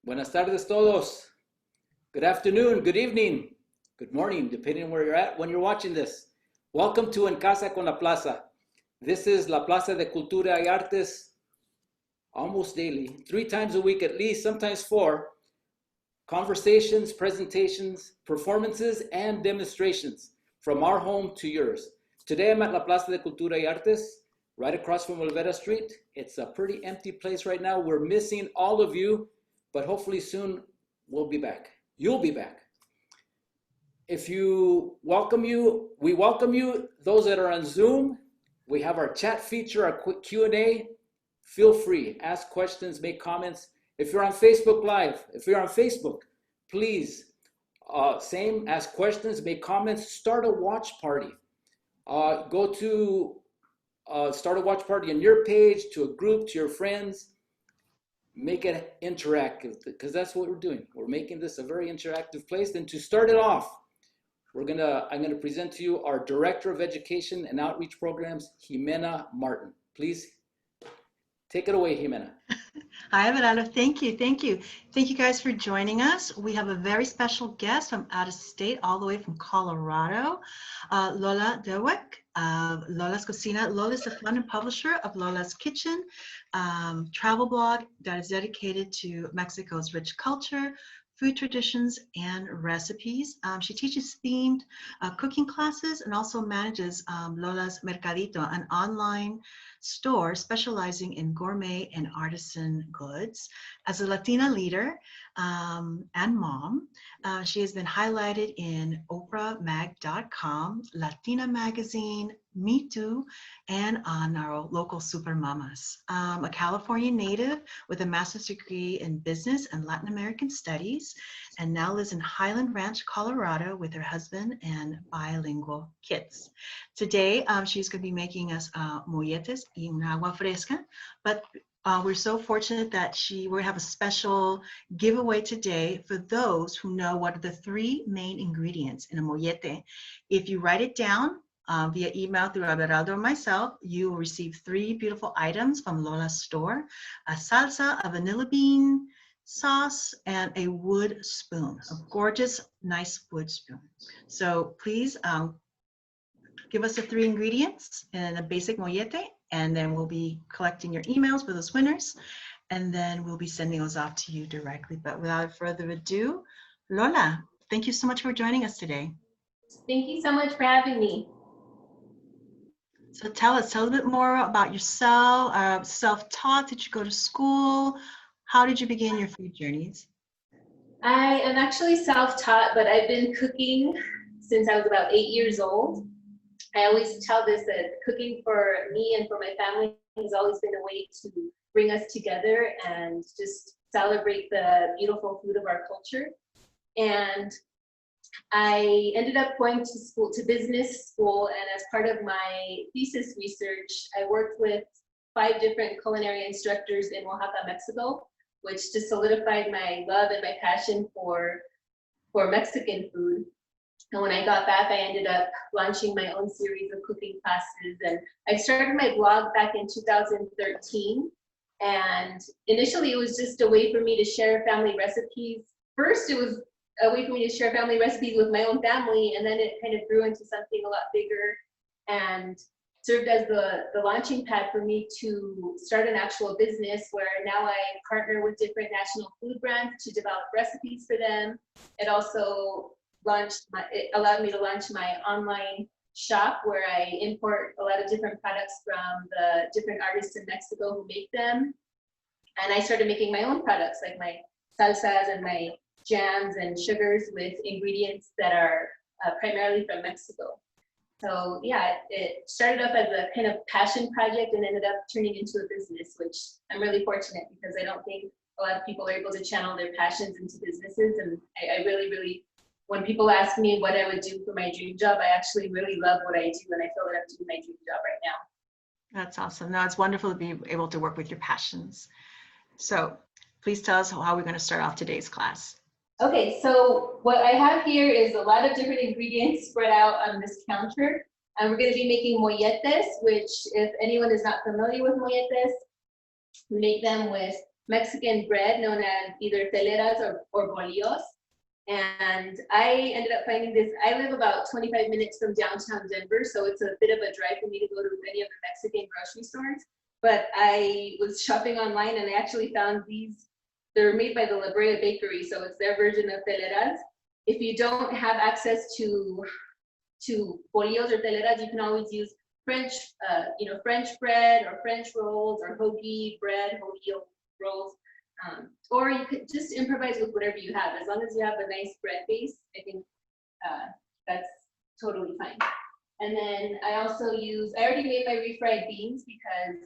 Buenas tardes todos. Good afternoon, good evening, good morning, depending on where you're at when you're watching this. Welcome to En Casa con la Plaza. This is La Plaza de Cultura y Artes, almost daily, 3 times a week at least, sometimes 4. Conversations, presentations, performances, and demonstrations from our home to yours. Today I'm at La Plaza de Cultura y Artes, right across from Olvera Street. It's a pretty empty place right now. We're missing all of you, but hopefully soon we'll be back. You'll be back. We welcome you, those that are on Zoom. We have our chat feature, our quick Q&A. Feel free, ask questions, make comments. If you're on Facebook Live, if you're on Facebook, please, ask questions, make comments, start a watch party. Go to start a watch party on your page, to a group, to your friends. Make it interactive, because that's what we're doing. We're making this a very interactive place. And to start it off, I'm gonna present to you our Director of Education and Outreach Programs, Jimena Martin. Please take it away, Jimena. Hi, Everardo. Thank you. Thank you guys for joining us. We have a very special guest from out of state, all the way from Colorado, Lola Dweck of Lola's Cocina. Lola is the founder and publisher of Lola's Kitchen, travel blog that is dedicated to Mexico's rich culture, food traditions, and recipes. She teaches themed cooking classes and also manages Lola's Mercadito, an online store specializing in gourmet and artisan goods. As a Latina leader and mom, she has been highlighted in OprahMag.com, Latina Magazine, Me Too, and on our local Super Mamas. A California native with a master's degree in business and Latin American studies, and now lives in Highland Ranch, Colorado with her husband and bilingual kids. Today, she's going to be making us molletes and agua fresca, but we're so fortunate that we have a special giveaway today for those who know what are the 3 main ingredients in a mollete. If you write it down via email through Everardo or myself, you will receive 3 beautiful items from Lola's store: a salsa, a vanilla bean sauce, and a wood spoon, a gorgeous, nice wood spoon. So please give us the 3 ingredients in a basic mollete, and then we'll be collecting your emails for those winners, and then we'll be sending those off to you directly. But without further ado, Lola, thank you so much for joining us today. Thank you so much for having me. So tell us a little bit more about yourself. Self-taught, did you go to school? How did you begin your food journeys? I am actually self-taught, but I've been cooking since I was about 8 years old. I always tell this, that cooking for me and for my family has always been a way to bring us together and just celebrate the beautiful food of our culture. And I ended up going to business school, and as part of my thesis research, I worked with 5 different culinary instructors in Oaxaca, Mexico, which just solidified my love and my passion for Mexican food. And when I got back, I ended up launching my own series of cooking classes. And I started my blog back in 2013. And initially, it was just a way for me to share family recipes. First, it was a way for me to share family recipes with my own family. And then it kind of grew into something a lot bigger and served as the launching pad for me to start an actual business, where now I partner with different national food brands to develop recipes for them. It also allowed me to launch my online shop, where I import a lot of different products from the different artists in Mexico who make them. And I started making my own products, like my salsas and my jams and sugars with ingredients that are primarily from Mexico. So yeah, it started up as a kind of passion project and ended up turning into a business, which I'm really fortunate, because I don't think a lot of people are able to channel their passions into businesses. And I really, when people ask me what I would do for my dream job, I actually really love what I do, and I feel that I'm doing my dream job right now. That's awesome. No, it's wonderful to be able to work with your passions. So please tell us how we're going to start off today's class. Okay, so what I have here is a lot of different ingredients spread out on this counter. And we're going to be making molletes, which, if anyone is not familiar with molletes, we make them with Mexican bread known as either teleras or bolillos. And I ended up finding this. I live about 25 minutes from downtown Denver, so it's a bit of a drive for me to go to any of the Mexican grocery stores. But I was shopping online and I actually found these. They're made by the La Brea Bakery, so it's their version of teleras. If you don't have access to bolillos or teleras, you can always use French bread or French rolls or hoagie bread, hoagie rolls. Or you could just improvise with whatever you have. As long as you have a nice bread base, I think that's totally fine. And then I already made my refried beans because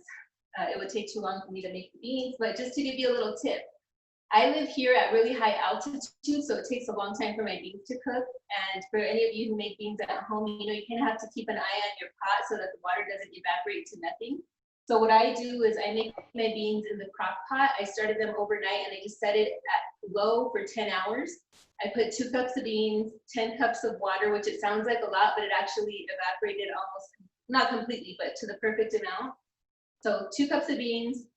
it would take too long for me to make the beans. But just to give you a little tip, I live here at really high altitude, so it takes a long time for my beans to cook. And for any of you who make beans at home, you know, you kind of have to keep an eye on your pot so that the water doesn't evaporate to nothing. So what I do is I make my beans in the crock pot. I started them overnight and I just set it at low for 10 hours. I put 2 cups of beans, 10 cups of water, which it sounds like a lot, but it actually evaporated almost, not completely, but to the perfect amount. So 2 cups of beans,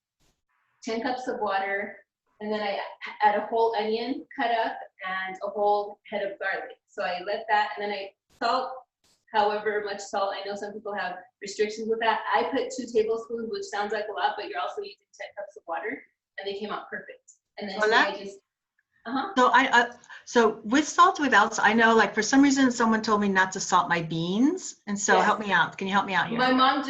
10 cups of water, and then I add a whole onion cut up and a whole head of garlic. So I let that, and then I salt, however much salt. I know some people have restrictions with that. I put 2 tablespoons, which sounds like a lot, but you're also using 10 cups of water, and they came out perfect. And then Hola? I just, So so with salt, without, I know like for some reason someone told me not to salt my beans, and so Yes. help me out. Can you help me out here? my mom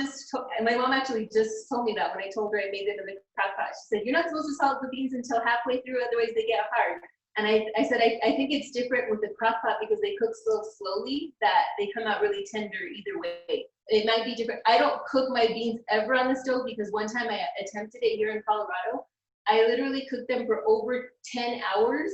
actually just told me that when I told her I made it in the crock pot. She said, you're not supposed to salt the beans until halfway through, otherwise they get hard. And I said, I think it's different with the crock pot because they cook so slowly that they come out really tender either way. It might be different. I don't cook my beans ever on the stove because one time I attempted it here in Colorado. I literally cooked them for over 10 hours.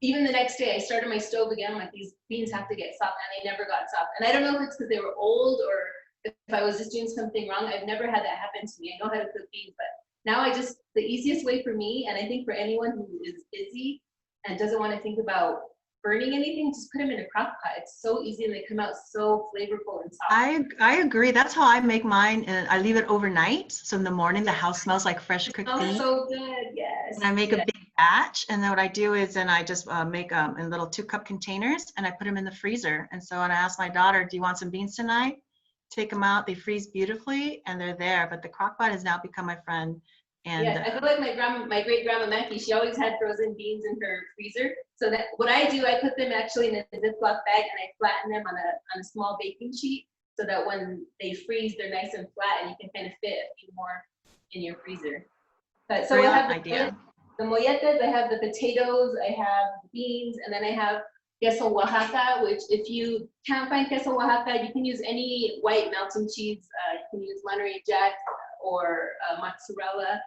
Even the next day, I started my stove again. I'm like, these beans have to get soft, and they never got soft. And I don't know if it's because they were old or if I was just doing something wrong. I've never had that happen to me. I know how to cook beans, but now the easiest way for me, and I think for anyone who is busy and doesn't want to think about burning anything, just put them in a crock pot. It's so easy and they come out so flavorful and soft. I agree. That's how I make mine, and I leave it overnight. So in the morning, the house smells like fresh cooked beans. So good, yes. And I make a big batch, and then what I do is then I just make in little 2-cup containers, and I put them in the freezer. And so when I ask my daughter, do you want some beans tonight? Take them out, they freeze beautifully, and they're there. But the crock pot has now become my friend. And yes, I feel like my great grandma Mackie, she always had frozen beans in her freezer. So that what I do, I put them actually in a Ziploc bag and I flatten them on a small baking sheet so that when they freeze, they're nice and flat and you can kind of fit a few more in your freezer. But so I have the molletes, I have the potatoes, I have the beans, and then I have Queso Oaxaca, which if you can't find Queso Oaxaca, you can use any white melting cheese. You can use Monterey Jack or mozzarella.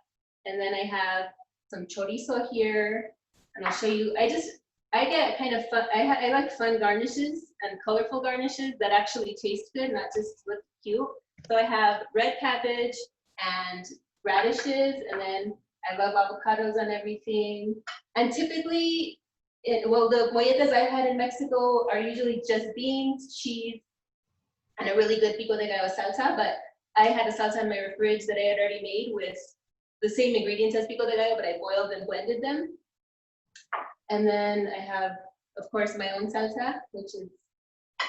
And then I have some chorizo here, and I'll show you. I get kind of fun. I like fun garnishes and colorful garnishes that actually taste good, not just look cute. So I have red cabbage and radishes, and then I love avocados on everything. And typically, the molletes I've had in Mexico are usually just beans, cheese, and a really good pico de gallo salsa. But I had a salsa in my fridge that I had already made with the same ingredients as pico de gallo, but I boiled and blended them. And then I have, of course, my own salsa, which is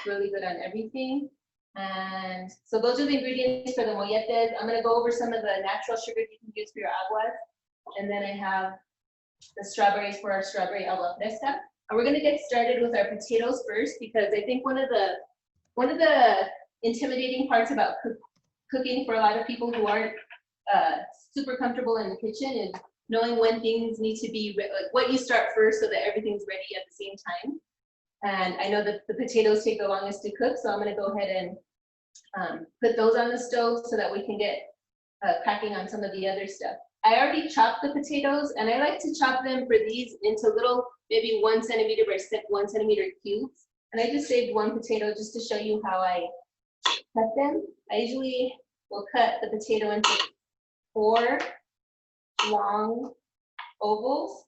really good on everything. And so those are the ingredients for the molletes. I'm going to go over some of the natural sugars you can use for your aguas. And then I have the strawberries for our strawberry agua fresca. And we're going to get started with our potatoes first, because I think one of the intimidating parts about cooking for a lot of people who aren't super comfortable in the kitchen is knowing when things need to be, like what you start first so that everything's ready at the same time. And I know that the potatoes take the longest to cook, so I'm going to go ahead and put those on the stove so that we can get cracking on some of the other stuff. I already chopped the potatoes, and I like to chop them for these into little, maybe 1 centimeter by 1 centimeter cubes. And I just saved one potato just to show you how I cut them. I usually will cut the potato into 4 long ovals.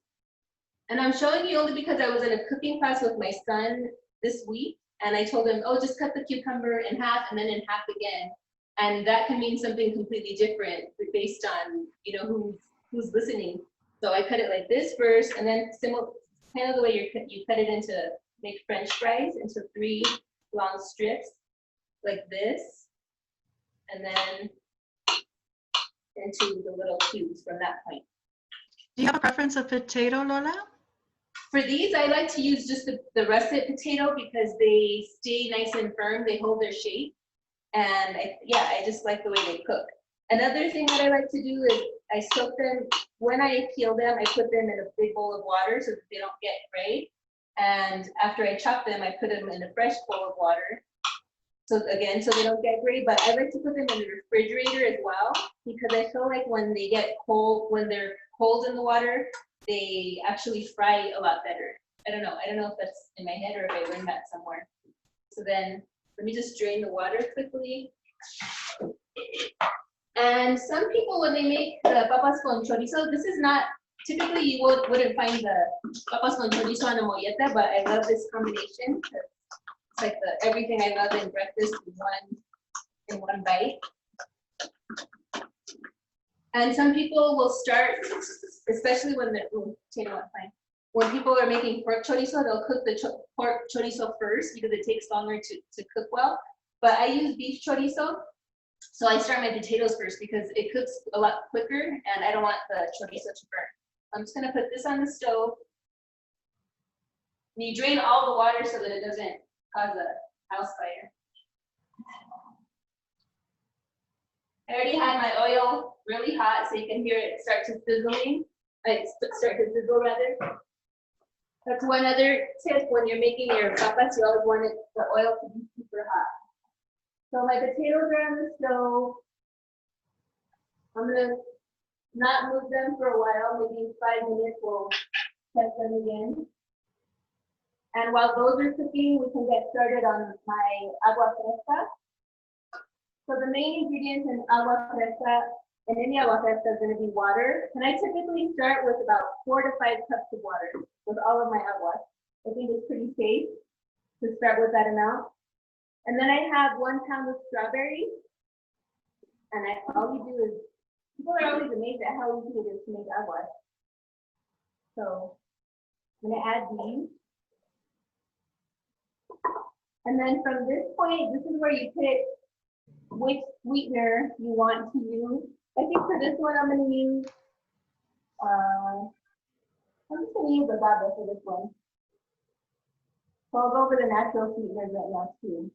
And I'm showing you only because I was in a cooking class with my son this week, and I told him, oh, just cut the cucumber in half and then in half again. And that can mean something completely different based on, you know, who's listening. So So I cut it like this first, and then similar, kind of the way you cut it into, make French fries into 3 long strips, like this, and then into the little cubes from that point. Do you have a preference of potato, Lola? For these, I like to use just the russet potato because they stay nice and firm, they hold their shape, and I just like the way they cook. Another thing that I like to do is I soak them, when I peel them, I put them in a big bowl of water so that they don't get frayed. And after I chop them, I put them in a fresh bowl of water. So again, so they don't get gray, but I like to put them in the refrigerator as well, because I feel like when they get cold, when they're cold in the water, they actually fry a lot better. I don't know if that's in my head or if I learned that somewhere. So then let me just drain the water quickly. And some people, when they make the papas con chorizo, this is not, typically you wouldn't find the papas con chorizo on a molleta, but I love this combination. It's like everything I love in breakfast in one bite. And some people will start, especially when when people are making pork chorizo, they'll cook the pork chorizo first because it takes longer to cook well. But I use beef chorizo, so I start my potatoes first because it cooks a lot quicker and I don't want the chorizo to burn. I'm just gonna put this on the stove. And you drain all the water so that it doesn't cause a house fire. I already had my oil really hot so you can hear it start to sizzling. Start to sizzle rather. That's one other tip when you're making your papas, you always want the oil to be super hot. So my potatoes are on the stove. I'm gonna not move them for a while, maybe 5 minutes, we'll test them again. And while those are cooking, we can get started on my agua fresca. So the main ingredients in agua fresca, and any agua fresca is going to be water. And I typically start with about 4 to 5 cups of water with all of my aguas. I think it's pretty safe to start with that amount. And then I have 1 pound of strawberries. And all you do is, people are always amazed at how easy it is to make agua. So I'm going to add these. And then from this point, this is where you pick which sweetener you want to use. I think for this one, I'm going to use, I'm just going to use agave for this one. So I'll go over the natural sweeteners right now too.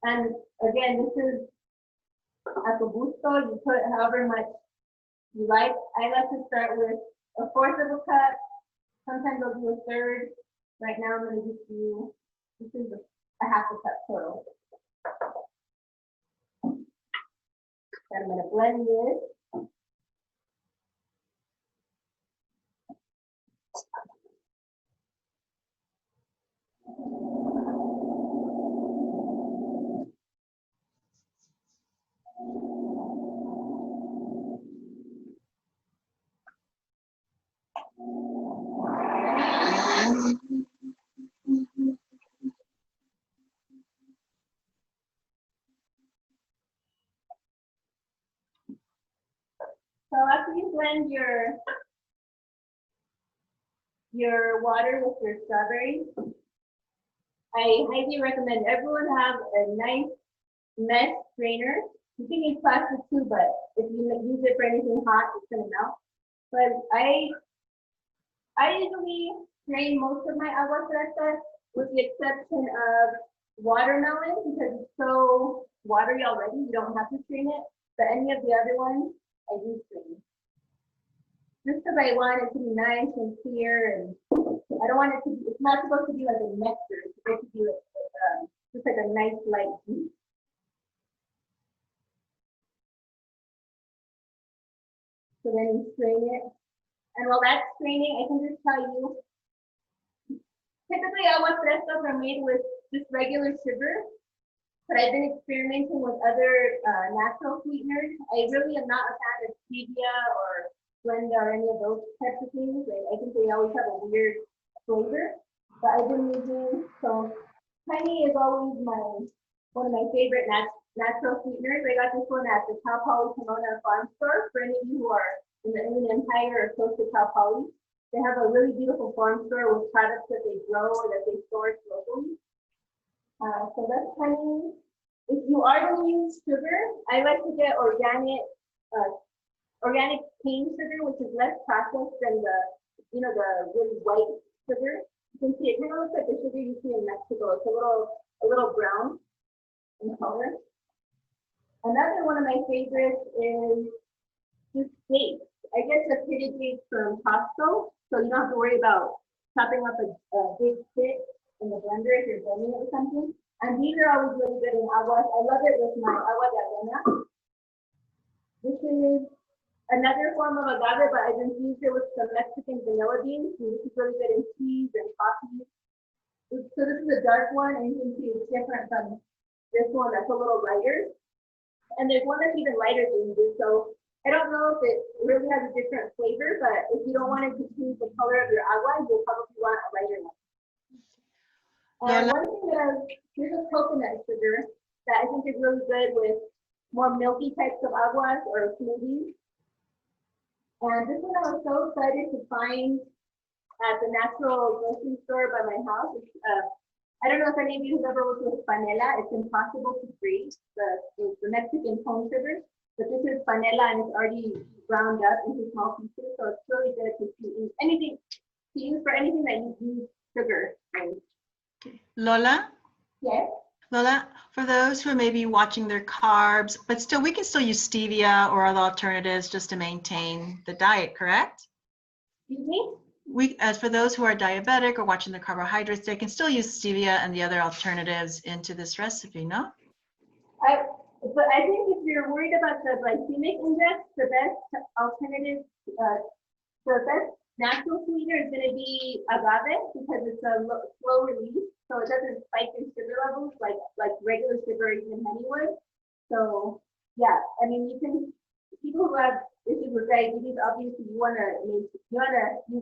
And again, this is at the gusto. You put however much you like. I like to start with 1/4 of a cup. Sometimes I'll do 1/3. Right now, I'm going to just do, this is a 1/2 cup total. And I'm going to blend this. So after you blend your water with your strawberries, I highly recommend everyone have a nice mesh strainer. You can use plastic too, but if you use it for anything hot, it's gonna melt. But I usually strain most of my agua fresca with the exception of watermelon because it's so watery already, you don't have to strain it. But any of the other ones, I do strain. Just because I want it to be nice and clear, and I don't want it to be, it's not supposed to be like a nectar, it's supposed to be like, just like a nice light juice. So then you strain it. And while that's straining, I can just tell you, typically agua frescas are made with just regular sugar, but I've been experimenting with other natural sweeteners. I really am not a fan of stevia or Splenda or any of those types of things. I think they always have a weird flavor, but I've been using, so honey is always one of my favorite natural sweeteners. I got this one at the Cal Poly Pomona Farm Store for any of you who are in the Inland Empire or close to Cal Poly. They have a really beautiful farm store with products that they grow or that they source locally. So that's honey. If you are going to use sugar, I like to get organic cane sugar, which is less processed than the really white sugar. You can see it kind of looks like the sugar you see in Mexico. It's a little brown in color. Another one of my favorites is just dates. I get the pitted dates from Costco, so you don't have to worry about chopping up a big stick in the blender if you're blending it with something. And these are always really good in aguas. I love it with my agua de avena. This is another form of agave, but I've infused it with some Mexican vanilla beans. And this is really good in teas and coffee. So this is a dark one, and you can see it's different from this one that's a little lighter. And there's one that's even lighter than this. So I don't know if it really has a different flavor, but if you don't want it to change the color of your agua, you'll probably want a lighter one. And one thing that here's a coconut sugar that I think is really good with more milky types of aguas or smoothies. And this one I was so excited to find at the natural grocery store by my house. I don't know if any of you have ever worked with panela. It's impossible to freeze, the Mexican cone sugar. But this is panela and it's already ground up into small pieces. So it's really good to use anything, to use for anything that you use sugar. Lola? Yes. Lola, for those who are maybe watching their carbs, but still, we can still use stevia or other alternatives just to maintain the diet, correct? Excuse me? As for those who are diabetic or watching their carbohydrates, they can still use stevia and the other alternatives into this recipe, no? But I think if you're worried about the glycemic index, the best alternative, the best natural sweetener is going to be agave because it's a slow release, so it doesn't spike your sugar levels like regular sugar or even honey would. So yeah, I mean, you can, people who have issues with diabetes, obviously you want to use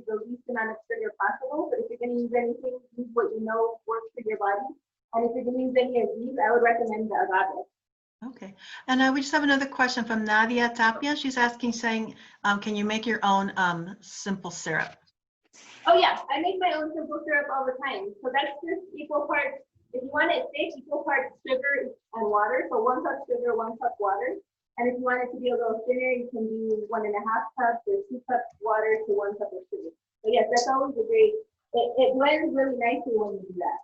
the least amount of sugar possible. But if you're going to use anything, use what you know works for your body. And if you're going to use any of these, I would recommend the agave. Okay, and we just have another question from Nadia Tapia. She's asking, saying, can you make your own simple syrup? Oh yeah, I make my own simple syrup all the time. So that's just equal parts, if you want it thick, equal parts sugar and water. So 1 cup sugar, 1 cup water. And if you want it to be a little thinner, you can do 1.5 cups or 2 cups water to 1 cup of sugar. But yes, that's always a great, it blends really nicely when you do that.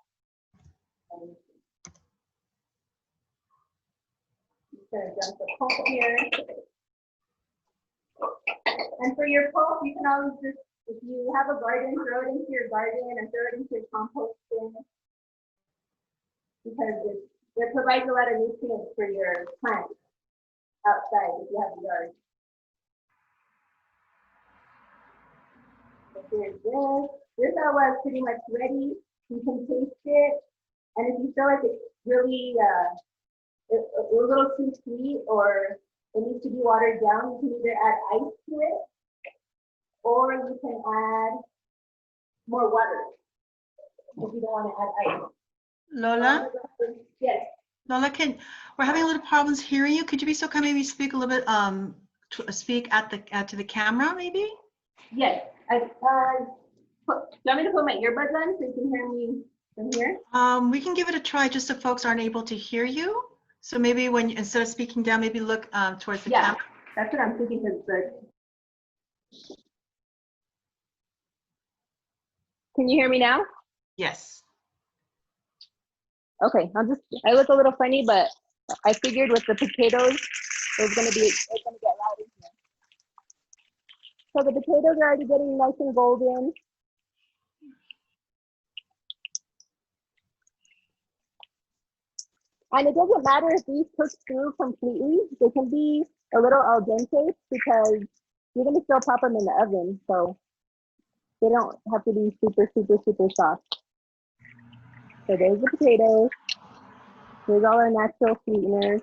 Gonna dump the pulp here. And for your pulp, you can always just, if you have a garden, throw it into your garden and throw it into your compost bin because it provides a lot of nutrients for your plants outside if you have a yard. So here's this. This agua is pretty much ready. You can taste it, and if you feel like it's really a little too sweet or it needs to be watered down, you can either add ice to it or you can add more water if you don't want to add ice. Lola? Yes. Lola, we're having a little problems hearing you. Could you be so kind, maybe speak a little bit, speak to the camera, maybe? Yes. Do you want me to put my earbuds on so you can hear me from here? We can give it a try just so folks aren't able to hear you. So maybe when instead of speaking down, maybe look towards the camera. That's what I'm thinking. Can you hear me now? Yes. Okay, I look a little funny, but I figured with the potatoes, it's gonna get loud in here. So the potatoes are already getting nice and golden. And it doesn't matter if these cook through completely. They can be a little al dente because you're gonna still pop them in the oven. So they don't have to be super, super, super soft. So there's the potatoes. Here's all our natural sweeteners.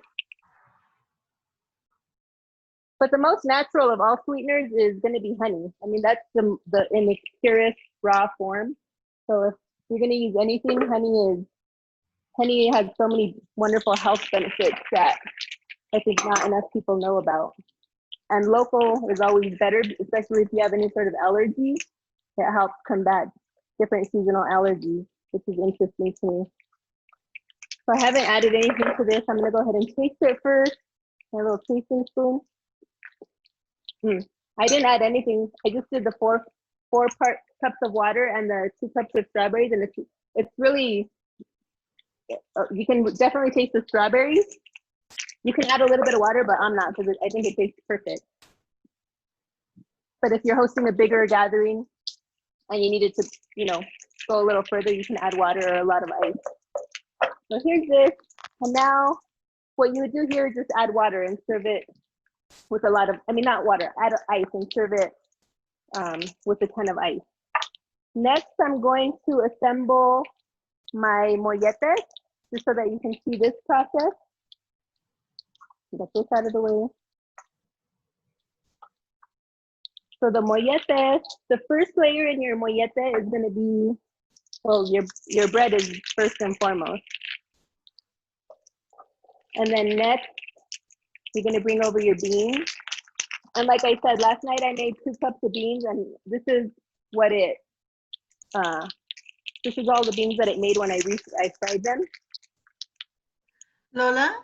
But the most natural of all sweeteners is gonna be honey. I mean, that's in its purest raw form. So if you're gonna use anything, honey has so many wonderful health benefits that I think not enough people know about. And local is always better, especially if you have any sort of allergy. It helps combat different seasonal allergies, which is interesting to me. So I haven't added anything to this. I'm gonna go ahead and taste it first. My little tasting spoon. I didn't add anything. I just did the four cups of water and the 2 cups of strawberries, and it's really, you can definitely taste the strawberries. You can add a little bit of water, but I'm not, because I think it tastes perfect. But if you're hosting a bigger gathering and you needed to, you know, go a little further, you can add water or a lot of ice. So here's this, and now what you would do here is just add water and serve it with a lot of, I mean, not water, add ice and serve it with a ton of ice. Next, I'm going to assemble my molletes, just so that you can see this process. Get this out of the way. So the molletes, the first layer in your mollete is going to be, well, your bread is first and foremost. And then next, you're going to bring over your beans. And like I said, last night I made 2 cups of beans, and this is what it, this is all the beans that it made when I fried them. Lola,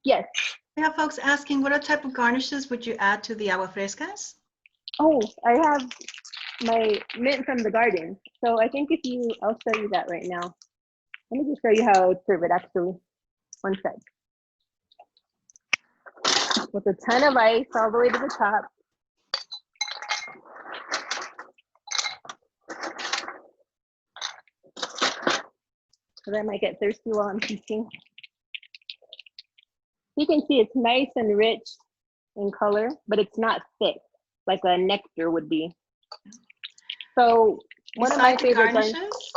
Yes. we have folks asking, what type of garnishes would you add to the Agua Frescas? Oh, I have my mint from the garden. So I think I'll show you that right now. Let me just show you how I would serve it actually. One sec. With a ton of ice all the way to the top. Because I might get thirsty while I'm teaching. You can see it's nice and rich in color, but it's not thick like a nectar would be. So one of my favorite garnishes.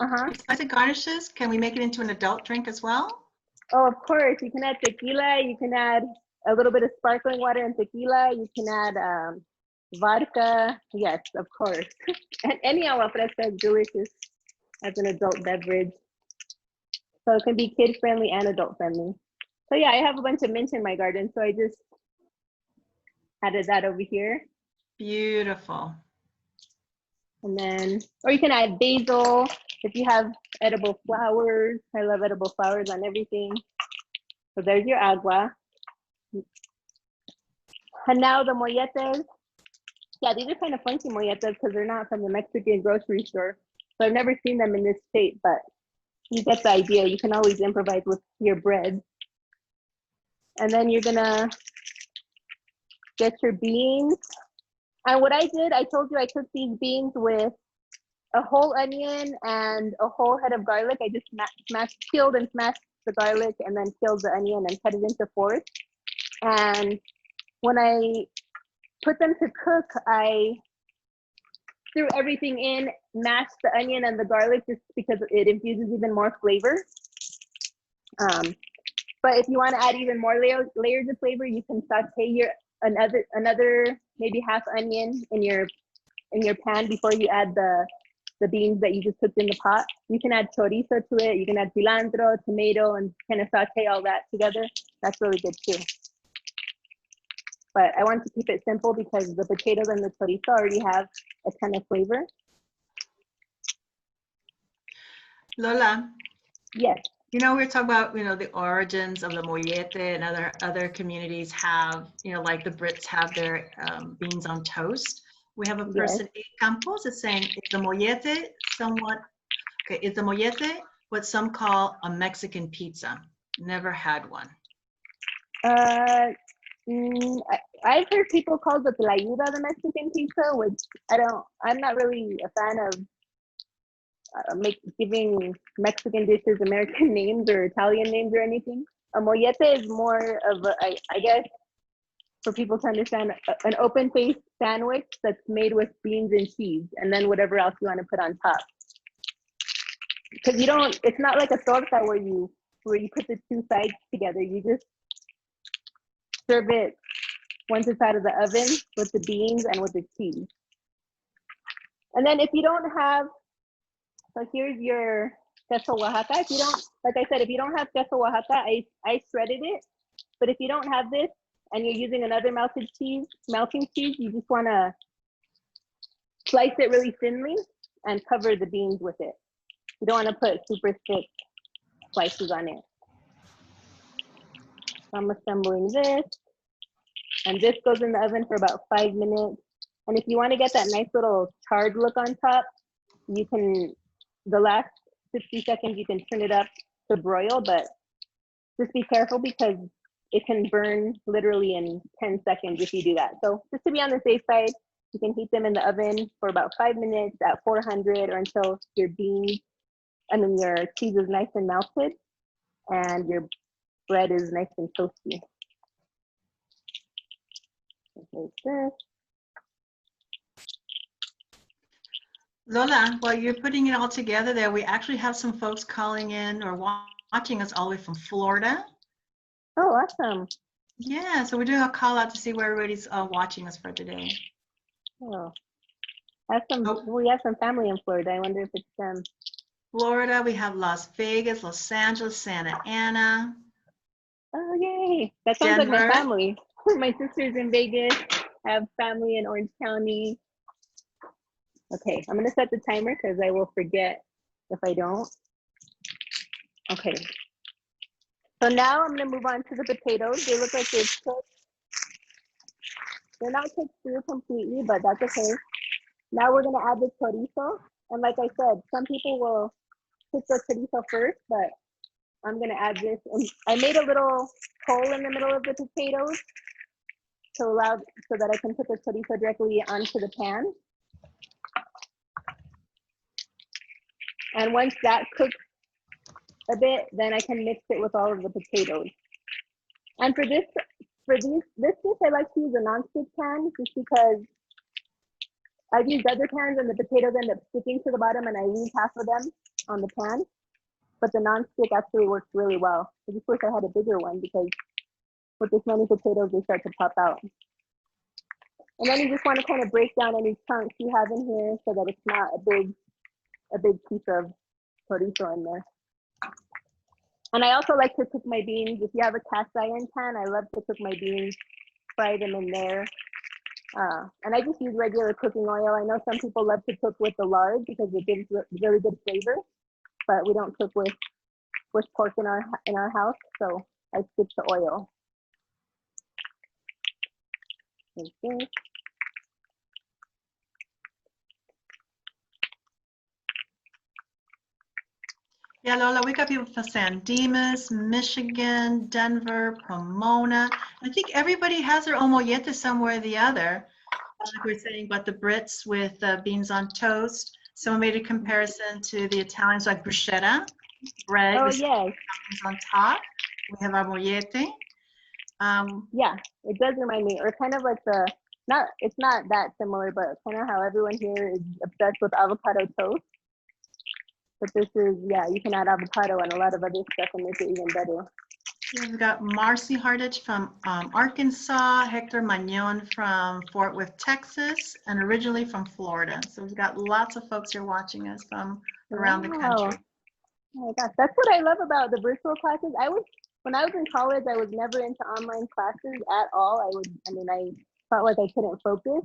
Uh-huh. Besides the garnishes, can we make it into an adult drink as well? Oh, of course. You can add tequila. You can add a little bit of sparkling water and tequila. You can add vodka. Yes, of course. And any agua fresca is delicious as an adult beverage. So it can be kid friendly and adult friendly. So yeah, I have a bunch of mint in my garden, so I just added that over here. Beautiful. And then, or you can add basil if you have edible flowers. I love edible flowers on everything. So there's your agua. And now the molletes. Yeah, these are kind of funky molletes because they're not from the Mexican grocery store. So I've never seen them in this state, but you get the idea. You can always improvise with your bread. And then you're gonna get your beans. And what I did, I told you I cooked these beans with a whole onion and a whole head of garlic. I just peeled and smashed the garlic and then peeled the onion and cut it into 4s. And when I put them to cook, I threw everything in, mashed the onion and the garlic just because it infuses even more flavor. But if you want to add even more layers of flavor, you can saute another maybe half onion in your pan before you add the beans that you just cooked in the pot. You can add chorizo to it. You can add cilantro, tomato, and kind of saute all that together. That's really good too. But I want to keep it simple because the potatoes and the chorizo already have a ton of flavor. Lola. Yes. You know, we're talking about, the origins of the mollete, and other communities have, like the Brits have their beans on toast. We have a person, yes. Campos, is saying, is the mollete what some call a Mexican pizza? Never had one. I've heard people call the tlayuda the Mexican pizza, which I'm not really a fan of giving Mexican dishes American names or Italian names or anything. A mollete is more of I guess, for people to understand, an open-faced sandwich that's made with beans and cheese, and then whatever else you want to put on top. Because it's not like a torta where you put the 2 sides together. You just serve it once it's out of the oven with the beans and with the cheese. And then if you don't have, so here's your Queso Oaxaca. If you don't, like I said, if you don't have Queso Oaxaca, I shredded it. But if you don't have this, and you're using another melting cheese, you just want to slice it really thinly and cover the beans with it. You don't want to put super thick slices on it. So I'm assembling this, and this goes in the oven for about 5 minutes. And if you want to get that nice little charred look on top, you can, the last 60 seconds, you can turn it up to broil, but just be careful because it can burn literally in 10 seconds if you do that. So just to be on the safe side, you can heat them in the oven for about 5 minutes at 400 or until your beans, your cheese is nice and melted and your bread is nice and toasty. Like this. Lola, while you're putting it all together there, we actually have some folks calling in or watching us all the way from Florida. Oh, awesome. Yeah, so we're doing a call out to see where everybody's watching us for today. Oh, we have some family in Florida. I wonder if it's them. Florida, we have Las Vegas, Los Angeles, Santa Ana. Oh, yay. That sounds like my Denver. family. My sister's in Vegas. I have family in Orange County. Okay, I'm gonna set the timer because I will forget if I don't. Okay. So now I'm gonna move on to the potatoes. They look like they've cooked. They're not cooked through completely, but that's okay. Now we're gonna add the chorizo. And like I said, some people will cook the chorizo first, but I'm gonna add this. And I made a little hole in the middle of the potatoes so that I can put the chorizo directly onto the pan. And once that cooks a bit, then I can mix it with all of the potatoes. And for this dish, I like to use a non-stick pan just because I've used other pans and the potatoes end up sticking to the bottom and I lose half of them on the pan. But the non-stick actually works really well. I just wish I had a bigger one because with this many potatoes, they start to pop out. And then you just want to kind of break down any chunks you have in here so that it's not a big piece of chorizo in there. And I also like to cook my beans. If you have a cast iron pan, I love to cook my beans, fry them in there. And I just use regular cooking oil. I know some people love to cook with the lard because it gives really good flavor, but we don't cook with pork in our house, so I stick to oil. Like this. Yeah, Lola, we got people from San Dimas, Michigan, Denver, Pomona. I think everybody has their own mollete somewhere or the other. Like we were saying about the Brits with beans on toast. Someone made a comparison to the Italians like bruschetta, bread with yes. beans on top. We have our mollete. Yeah, it does remind me, or kind of like it's not that similar, but kind of how everyone here is obsessed with avocado toast. But this is, you can add avocado and a lot of other stuff and make it even better. We've got Marcy Hardage from Arkansas, Hector Magnon from Fort Worth, Texas, and originally from Florida. So we've got lots of folks here watching us from around the country. Oh my gosh, that's what I love about the virtual classes. When I was in college, I was never into online classes at all. I felt like I couldn't focus.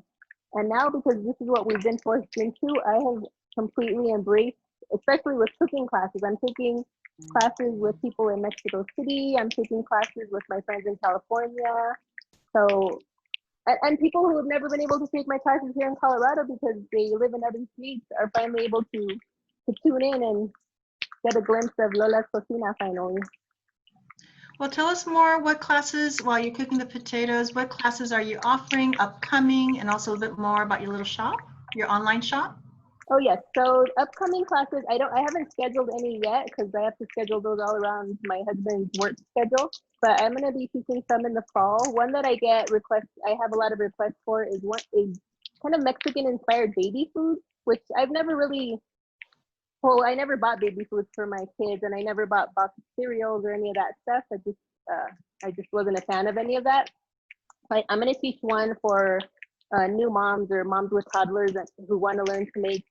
And now, because this is what we've been forced into, I have completely embraced, especially with cooking classes. I'm taking classes with people in Mexico City. I'm taking classes with my friends in California. So, and people who have never been able to take my classes here in Colorado because they live in other states are finally able to tune in and get a glimpse of Lola's Cocina finally. Well, tell us more what classes, while you're cooking the potatoes, what classes are you offering, upcoming, and also a bit more about your little shop, your online shop? Oh yes, so upcoming classes, I haven't scheduled any yet because I have to schedule those all around my husband's work schedule, but I'm going to be teaching some in the fall. One that I have a lot of requests for is kind of Mexican inspired baby food, which I've never really, I never bought baby foods for my kids and I never bought boxed cereals or any of that stuff. I just wasn't a fan of any of that. I'm going to teach one for new moms or moms with toddlers who want to learn to make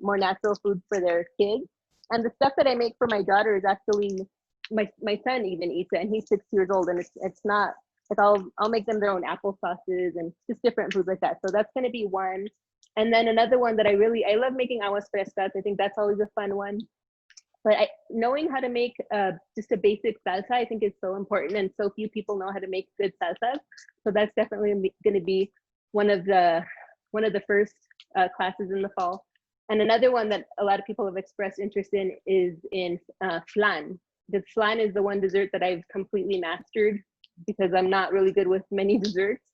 more natural foods for their kids. And the stuff that I make for my daughter is actually, my son even eats it and he's 6 years old and it's not like I'll make them their own apple sauces and just different foods like that. So that's going to be one. And then another one that I love making aguas frescas. I think that's always a fun one. But knowing how to make just a basic salsa, I think is so important, and so few people know how to make good salsas. So that's definitely going to be one of the first classes in the fall. And another one that a lot of people have expressed interest in is in flan. The flan is the one dessert that I've completely mastered because I'm not really good with many desserts,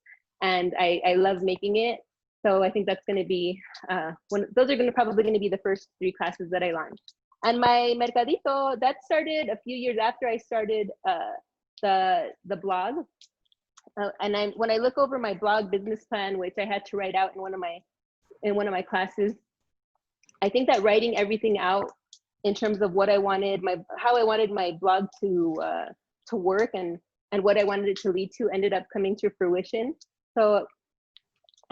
and I love making it. So I think that's going to be those are probably going to be the first 3 classes that I launch. And my Mercadito, that started a few years after I started the blog. And when I look over my blog business plan, which I had to write out in one of my classes, I think that writing everything out in terms of what I wanted, how I wanted my blog to work and what I wanted it to lead to ended up coming to fruition. So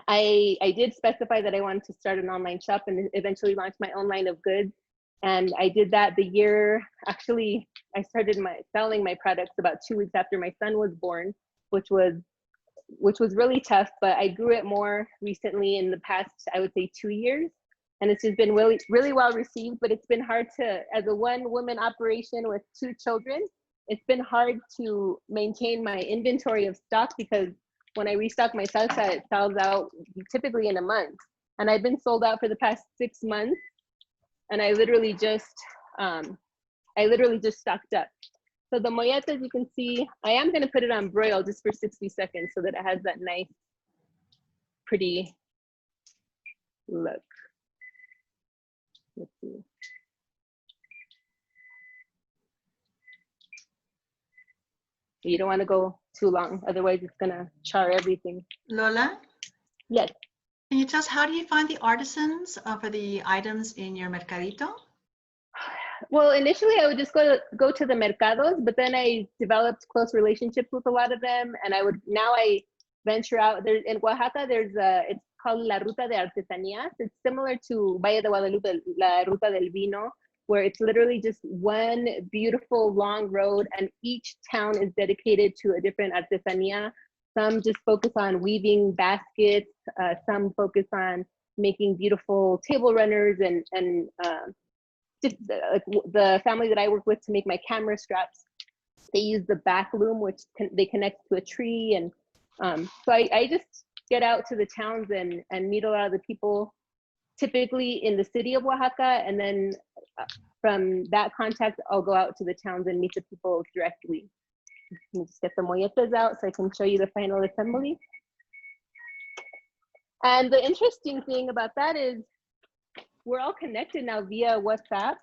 I did specify that I wanted to start an online shop and eventually launch my own line of goods. And I did that the year, actually, I started selling my products about 2 weeks after my son was born, which was really tough, but I grew it more recently in the past, I would say 2 years. And it's just been really, really well received, but it's been hard as a one-woman operation with 2 children, it's been hard to maintain my inventory of stock because when I restock my salsa, it sells out typically in a month. And I've been sold out for the past 6 months. And I literally just stocked up. So the molletes, you can see, I am going to put it on broil just for 60 seconds so that it has that nice, pretty look. Let's see. You don't want to go too long, otherwise it's going to char everything. Lola, Yes. can you tell us how do you find the artisans for the items in your Mercadito? Well, initially I would just go to the mercados, but then I developed close relationships with a lot of them, and I venture out. There in Oaxaca, it's called La Ruta de Artesanías. It's similar to Valle de Guadalupe, La Ruta del Vino, where it's literally just one beautiful long road, and each town is dedicated to a different artesanía. Some just focus on weaving baskets. Some focus on making beautiful table runners and just the family that I work with to make my camera straps, they use the back loom, which they connect to a tree. And so I just get out to the towns and meet a lot of the people, typically in the city of Oaxaca. And then from that contact, I'll go out to the towns and meet the people directly. Let me just get the molletes out so I can show you the final assembly. And the interesting thing about that is we're all connected now via WhatsApp.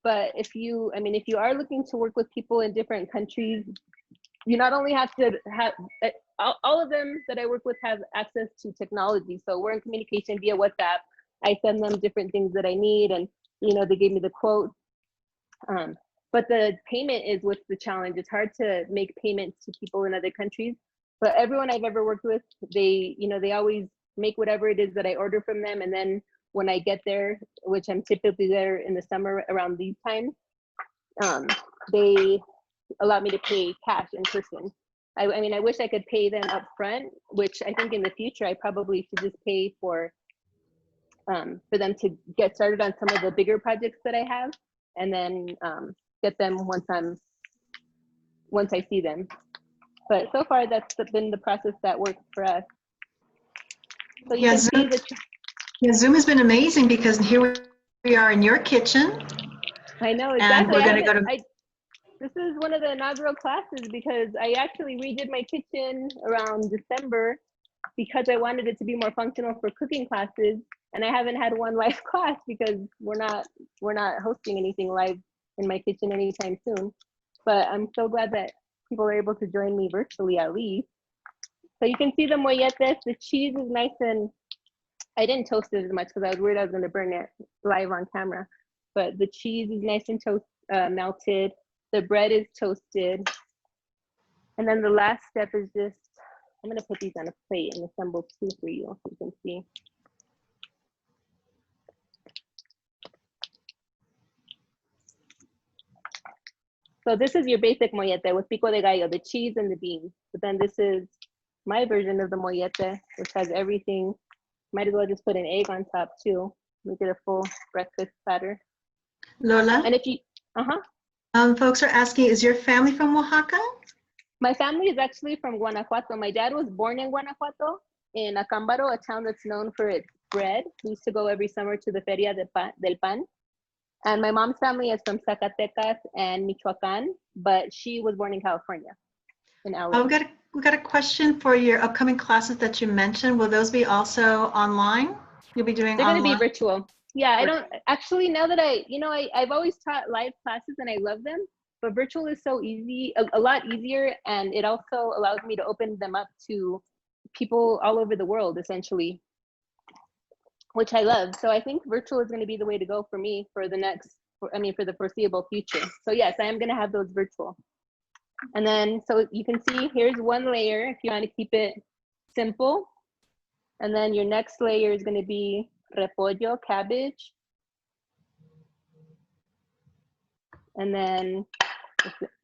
But if you are looking to work with people in different countries, you not only have to have, all of them that I work with have access to technology. So we're in communication via WhatsApp. I send them different things that I need, and they gave me the quote. But the payment is what's the challenge. It's hard to make payments to people in other countries. But everyone I've ever worked with, they always make whatever it is that I order from them, and then when I get there, which I'm typically there in the summer around these times, they allow me to pay cash in person. I wish I could pay them up front, which I think in the future I probably should just pay for them to get started on some of the bigger projects that I have, and then get them once I see them. But so far, that's been the process that works for us. So you can see that. Yeah, Zoom has been amazing because here we are in your kitchen. I know, exactly. And we're going to this is one of the inaugural classes because I actually redid my kitchen around December because I wanted it to be more functional for cooking classes. And I haven't had one live class because we're not hosting anything live in my kitchen anytime soon. But I'm so glad that people are able to join me virtually at least. So you can see the molletes. The cheese is nice, and I didn't toast it as much because I was worried I was going to burn it live on camera. But the cheese is nice and melted. The bread is toasted. And then the last step is just, I'm going to put these on a plate and assemble 2 for you so you can see. So this is your basic mollete with pico de gallo, the cheese and the beans. But then this is my version of the mollete, which has everything. Might as well just put an egg on top too. Make it a full breakfast platter. Lola, And if you, folks are asking, is your family from Oaxaca? my family is actually from Guanajuato. My dad was born in Guanajuato, in Acámbaro, a town that's known for its bread. We used to go every summer to the Feria del Pan. And my mom's family is from Zacatecas and Michoacan, but she was born in California, in LA. We've got a question for your upcoming classes that you mentioned. Will those be also online? You'll be doing They're online? going to be virtual. Yeah, I don't actually, now that I've always taught live classes and I love them, but virtual is so easy, a lot easier. And it also allows me to open them up to people all over the world, essentially, which I love. So I think virtual is going to be the way to go for me for the foreseeable future. So yes, I am going to have those virtual. And then, so you can see, here's one layer if you want to keep it simple. And then your next layer is going to be repollo, cabbage. And then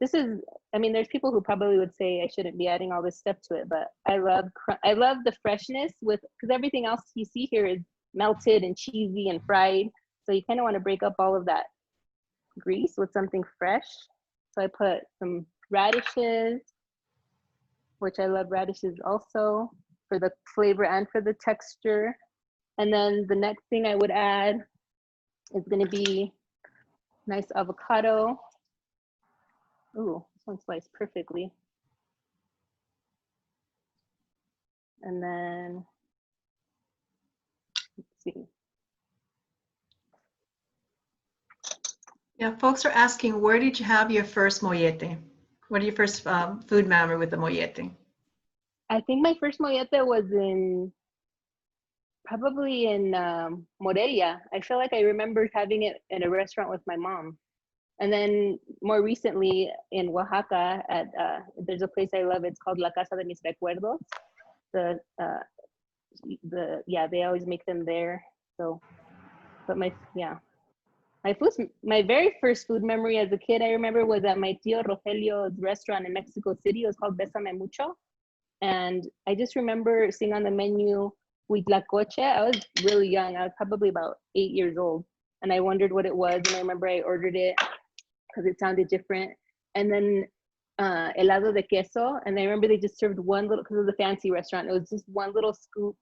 this is, there's people who probably would say I shouldn't be adding all this stuff to it, but I love the freshness because everything else you see here is melted and cheesy and fried. So you kind of want to break up all of that grease with something fresh. So I put some radishes, which I love radishes also for the flavor and for the texture. And then the next thing I would add is going to be nice avocado. Ooh, this one sliced perfectly. And then, let's see. Yeah, folks are asking, where did you have your first mollete? What are your first food memory with the mollete? I think my first mollete was probably in Morelia. I feel like I remember having it in a restaurant with my mom. And then more recently in Oaxaca, there's a place I love. It's called La Casa de Mis Recuerdos. They always make them there. So, but my very first food memory as a kid, I remember, was at my tío Rogelio's restaurant in Mexico City. It was called Bésame Mucho. And I just remember seeing on the menu huitlacoche. I was really young. I was probably about 8 years old. And I wondered what it was. And I remember I ordered it because it sounded different. And then helado de queso. And I remember they just served one little, because it was a fancy restaurant, it was just one little scoop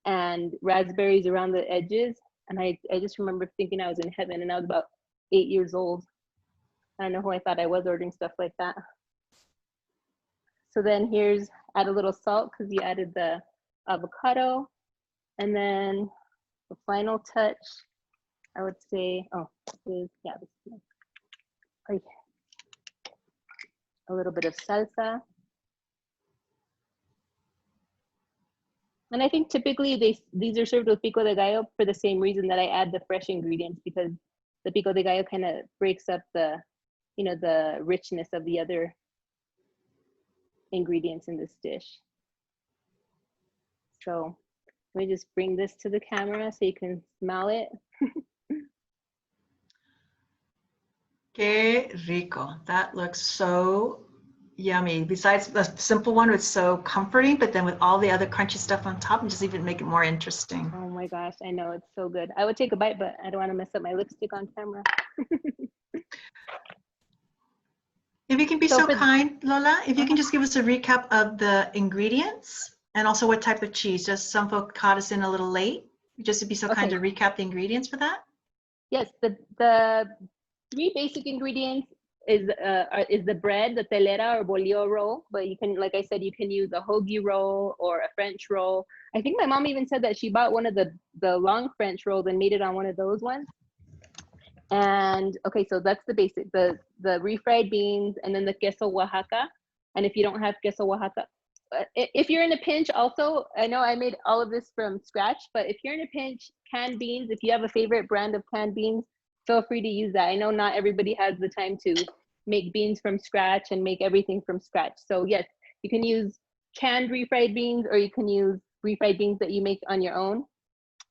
and raspberries around the edges. And I just remember thinking I was in heaven, and I was about 8 years old. I don't know who I thought I was ordering stuff like that. So then add a little salt because you added the avocado. And then the final touch, I would say, this is a little bit of salsa. And I think typically these are served with pico de gallo for the same reason that I add the fresh ingredients, because the pico de gallo kind of breaks up the richness of the other ingredients in this dish. So let me just bring this to the camera so you can smell it. Que rico. That looks so yummy. Besides the simple one, it's so comforting, but then with all the other crunchy stuff on top, and just even make it more interesting. Oh my gosh, I know, it's so good. I would take a bite, but I don't want to mess up my lipstick on camera. If you can be so kind, Lola, if you can just give us a recap of the ingredients and also what type of cheese. Just some folk caught us in a little late. Just to be so kind to recap the ingredients for that. Yes, the 3 basic ingredients is the bread, the telera or bolillo roll. But you can, like I said, you can use a hoagie roll or a French roll. I think my mom even said that she bought one of the long French rolls and made it on one of those ones. And okay, so that's the basic, the refried beans, and then the queso Oaxaca. And if you don't have queso Oaxaca, if you're in a pinch also, I know I made all of this from scratch, but if you're in a pinch, canned beans, if you have a favorite brand of canned beans, feel free to use that. I know not everybody has the time to make beans from scratch and make everything from scratch. So yes, you can use canned refried beans, or you can use refried beans that you make on your own.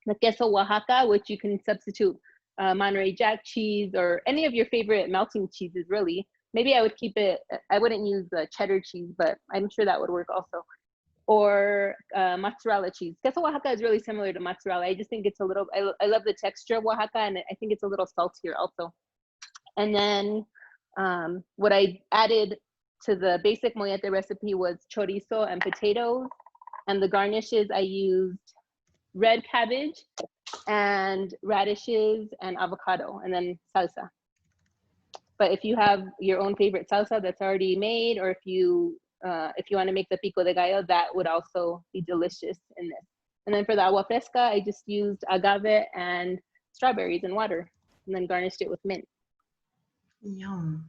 The queso Oaxaca, which you can substitute Monterey Jack cheese or any of your favorite melting cheeses really, maybe I would keep it, I wouldn't use the cheddar cheese, but I'm sure that would work also. Or mozzarella cheese. Queso Oaxaca is really similar to mozzarella. I just think it's a little, I love the texture of Oaxaca, and I think it's a little saltier also. And then what I added to the basic mollete recipe was chorizo and potatoes. And the garnishes, I used red cabbage and radishes and avocado, and then salsa. But if you have your own favorite salsa that's already made, or if you want to make the pico de gallo, that would also be delicious in this. And then for the agua fresca, I just used agave and strawberries and water, and then garnished it with mint. Yum.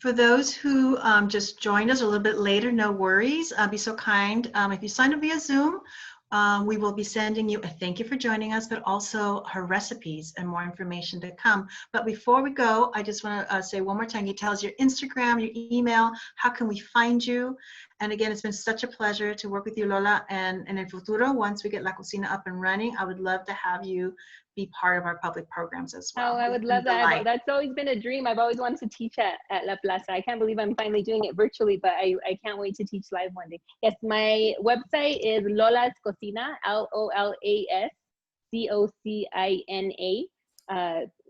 For those who just joined us a little bit later, no worries. Be so kind. If you sign up via Zoom, we will be sending you a thank you for joining us, but also her recipes and more information to come. But before we go, I just want to say one more time, you tell us your Instagram, your email, how can we find you? And again, it's been such a pleasure to work with you, Lola. And in el futuro, once we get La Cocina up and running, I would love to have you be part of our public programs as well. Oh, I would love that. That's always been a dream. I've always wanted to teach at La Plaza. I can't believe I'm finally doing it virtually, but I can't wait to teach live one day. Yes, my website is Lola's Cocina, LOLASCOCINA,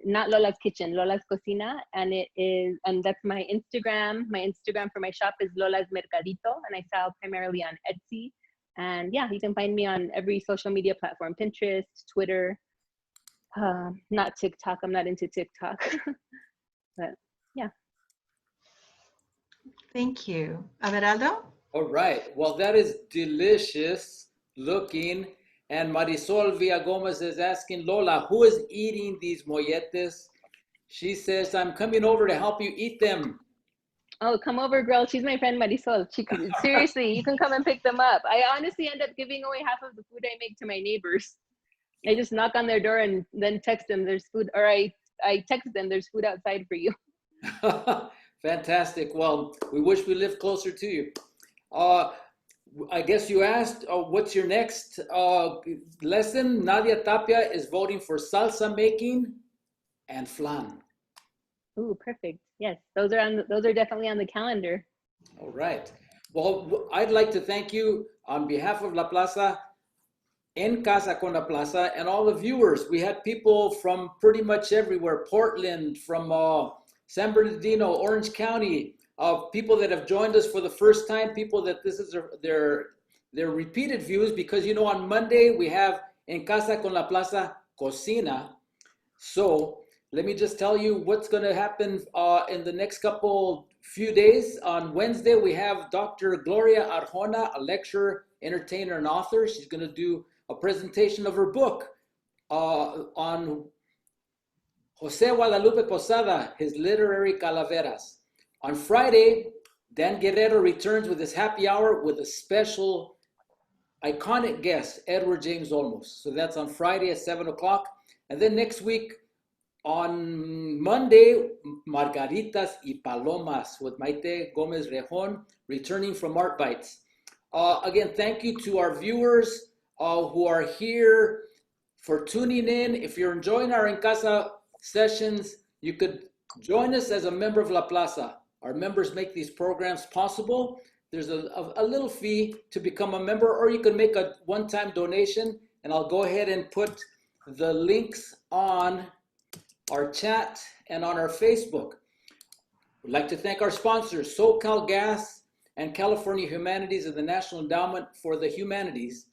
not Lola's Kitchen, Lola's Cocina. And that's my Instagram. My Instagram for my shop is Lola's Mercadito, and I sell primarily on Etsy. And yeah, you can find me on every social media platform, Pinterest, Twitter. Not TikTok. I'm not into TikTok. But yeah. Thank you. Averaldo? All right. Well, that is delicious looking. And Marisol Villagomez is asking, Lola, who is eating these molletes? She says, I'm coming over to help you eat them. Oh, come over, girl. She's my friend Marisol. Seriously, you can come and pick them up. I honestly end up giving away half of the food I make to my neighbors. I just knock on their door and then text them there's food, or I text them there's food outside for you. Fantastic. Well, we wish we lived closer to you. I guess you asked, what's your next lesson? Nadia Tapia is voting for salsa making and flan. Ooh, perfect. Yes, those are definitely on the calendar. All right. Well, I'd like to thank you on behalf of La Plaza, En Casa con La Plaza, and all the viewers. We had people from pretty much everywhere, Portland, from San Bernardino, Orange County, people that have joined us for the first time, people that this is their repeated views, because you know on Monday we have En Casa con La Plaza Cocina. So let me just tell you what's going to happen in the next few days. On Wednesday we have Dr. Gloria Arjona, a lecturer, entertainer, and author. She's going to do a presentation of her book on Jose Guadalupe Posada, his literary calaveras. On Friday, Dan Guerrero returns with his happy hour with a special iconic guest, Edward James Olmos. So that's on Friday at 7 o'clock. And then next week, on Monday, Margaritas y Palomas with Maite Gomez Rejon, returning from Art Bites. Again, thank you to our viewers who are here for tuning in. If you're enjoying our En Casa sessions, you could join us as a member of La Plaza. Our members make these programs possible. There's a little fee to become a member, or you can make a one-time donation, and I'll go ahead and put the links on our chat and on our Facebook. We'd like to thank our sponsors, SoCal Gas and California Humanities and the National Endowment for the Humanities,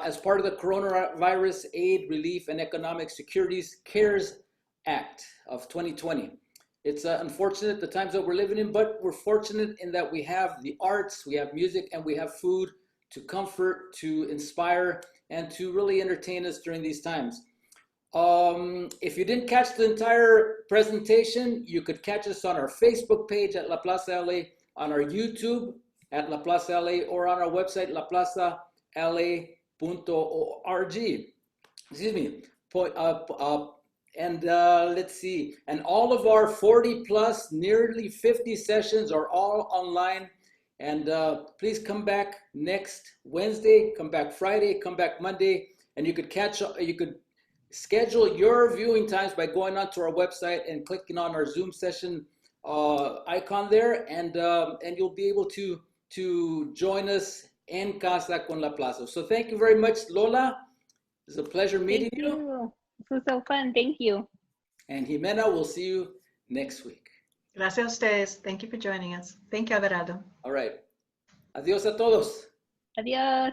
as part of the Coronavirus Aid, Relief, and Economic Securities CARES Act of 2020. It's unfortunate the times that we're living in, but we're fortunate in that we have the arts, we have music, and we have food to comfort, to inspire, and to really entertain us during these times. If you didn't catch the entire presentation, you could catch us on our Facebook page at La Plaza LA, on our YouTube at La Plaza LA, or on our website, laplazala.org. Excuse me. Let's see. And all of our 40 plus, nearly 50 sessions are all online. And please come back next Wednesday, come back Friday, come back Monday, and you could schedule your viewing times by going onto our website and clicking on our Zoom session icon there, and you'll be able to join us en Casa con la Plaza. So thank you very much, Lola. It's a pleasure meeting Thank you. you. This was so fun. Thank you. And Jimena, we'll see you next week. Gracias a ustedes. Thank you for joining us. Thank you, Averado. All right. Adiós a todos. Adios.